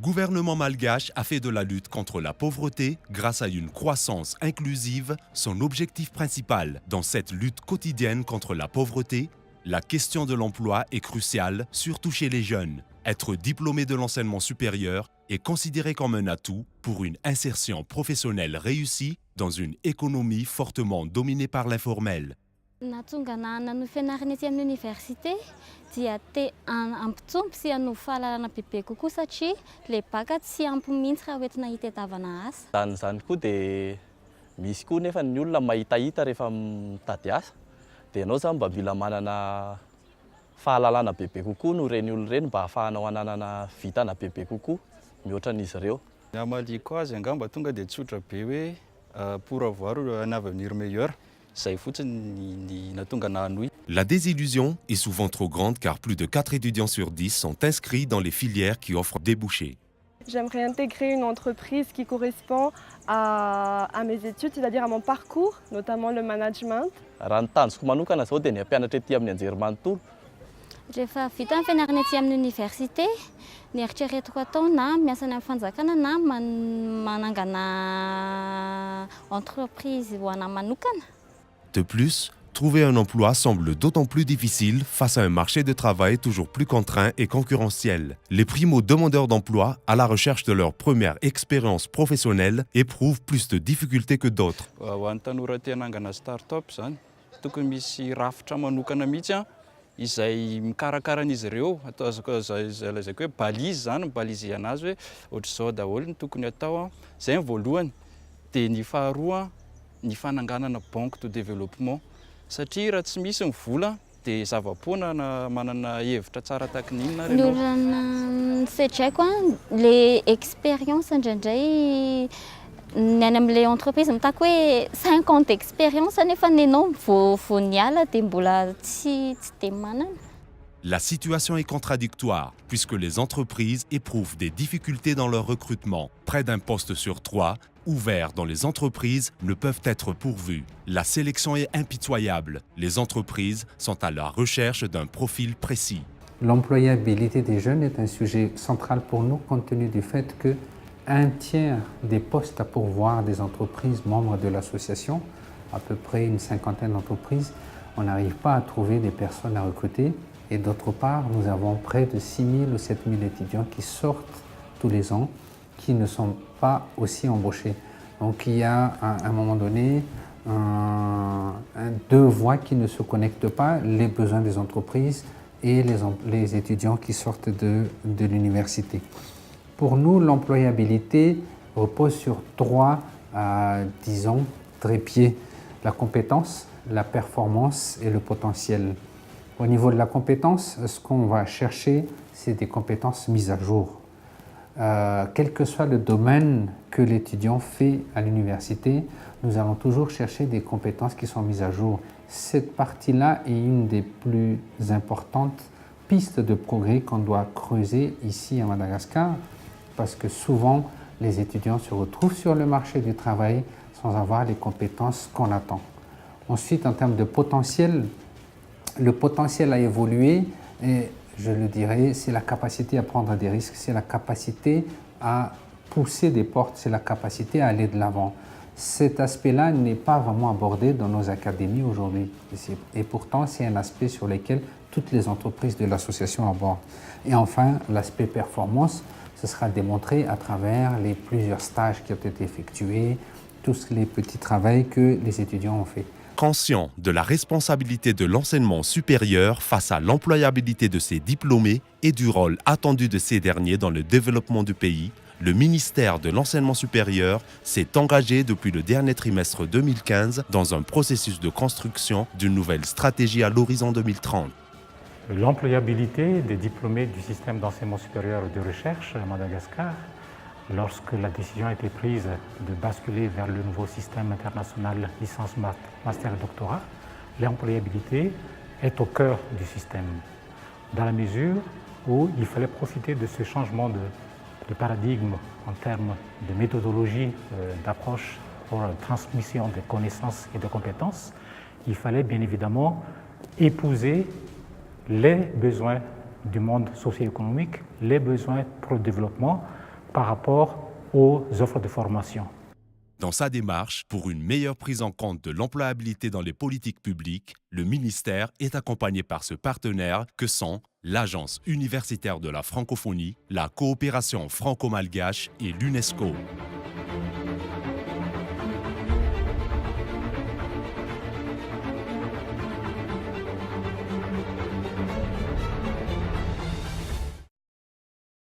gouvernement malgache a fait de la lutte contre la pauvreté, grâce à une croissance inclusive, son objectif principal. Dans cette lutte quotidienne contre la pauvreté, la question de l'emploi est cruciale, surtout chez les jeunes. Être diplômé de l'enseignement supérieur est considéré comme un atout pour une insertion professionnelle réussie dans une économie fortement dominée par l'informel. Nahatonga nanao fianarana ety amin'ny université dia ampitompy sy hanao fahalalana bebe kokoa satria le baka tsy ampy mihitsy raha hoentina hitadiavana asa. Zany koa dia misy koa nefa ny olona mahitahita rehefa mitady asa dia ianao zany mba mila manana fahalalana bebe kokoa no reny olona reny mba hahafahanao hananana vitana bebe kokoa mihoatra an'izy ireo. Ny amaliko azy angamba tonga dia tsotra be hoe pour avoir un avenir meilleur. La désillusion est souvent trop grande car plus de 4 étudiants sur 10 sont inscrits dans les filières qui offrent débouchés. J'aimerais intégrer une entreprise qui correspond à mes études, c'est-à-dire à mon parcours, notamment le management. Rehefa vita ny fianarana ety amin'ny université, ny eritreretiko atao na miasa any amin'ny fanjakana na manangana entreprise ho anahy manokana. De plus, trouver un emploi semble d'autant plus difficile face à un marché de travail toujours plus contraint et concurrentiel. Les primo-demandeurs d'emploi, à la recherche de leur première expérience professionnelle, éprouvent plus de difficultés que d'autres. Izay mikarakaran'izy ireo atao izay hoe balise zany balise anazy hoe ohatr'izao daholo ny tokony atao zay ny voalohany dia ny faharoa ny fananganana banque de développement satria raha tsy misy ny vola dia zava-poana manana hevitra tsara tahaka n'inona ny olana sedraiko le expérience indraindray ny any amin'ilay entreprise mitako hoe 5 ans d'expérience nefa nenao vao niala dia mbola tsy de manana. La situation est contradictoire puisque les entreprises éprouvent des difficultés dans leur recrutement. Près d'un poste sur 3 ouverts dans les entreprises ne peuvent être pourvus. La sélection est impitoyable. Les entreprises sont à la recherche d'un profil précis. L'employabilité des jeunes est un sujet central pour nous compte tenu du fait que un tiers des postes à pourvoir des entreprises membres de l'association, à peu près une cinquantaine d'entreprises, on n'arrive pas à trouver des personnes à recruter. Et d'autre part, nous avons près de 6 000 ou 7 000 étudiants qui sortent tous les ans, qui ne sont pas aussi embauchés. Donc il y a à un moment donné deux voies qui ne se connectent pas, les besoins des entreprises et les étudiants qui sortent de l'université. Pour nous, l'employabilité repose sur 3, disons, trépieds. La compétence, la performance et le potentiel. Au niveau de la compétence, ce qu'on va chercher, c'est des compétences mises à jour. Quel que soit le domaine que l'étudiant fait à l'université, nous allons toujours chercher des compétences qui sont mises à jour. Cette partie-là est une des plus importantes pistes de progrès qu'on doit creuser ici à Madagascar, parce que souvent, les étudiants se retrouvent sur le marché du travail sans avoir les compétences qu'on attend. Ensuite, en termes de potentiel, le potentiel a évolué et je le dirais, c'est la capacité à prendre des risques, c'est la capacité à pousser des portes, c'est la capacité à aller de l'avant. Cet aspect-là n'est pas vraiment abordé dans nos académies aujourd'hui. Et pourtant, c'est un aspect sur lequel toutes les entreprises de l'association abordent. Et enfin, l'aspect performance, ce sera démontré à travers les plusieurs stages qui ont été effectués, tous les petits travaux que les étudiants ont fait. Conscient de la responsabilité de l'enseignement supérieur face à l'employabilité de ses diplômés et du rôle attendu de ces derniers dans le développement du pays, le ministère de l'Enseignement supérieur s'est engagé depuis le dernier trimestre 2015 dans un processus de construction d'une nouvelle stratégie à l'horizon 2030. L'employabilité des diplômés du système d'enseignement supérieur et de recherche à Madagascar, lorsque la décision a été prise de basculer vers le nouveau système international licence, master et doctorat, l'employabilité est au cœur du système, dans la mesure où il fallait profiter de ce changement de paradigme en termes de méthodologie d'approche pour la transmission des connaissances et des compétences. Il fallait bien évidemment épouser les besoins du monde socio-économique, les besoins pour le développement, par rapport aux offres de formation. Dans sa démarche pour une meilleure prise en compte de l'employabilité dans les politiques publiques, le ministère est accompagné par ce partenaire que sont l'Agence universitaire de la francophonie, la coopération franco-malgache et l'UNESCO.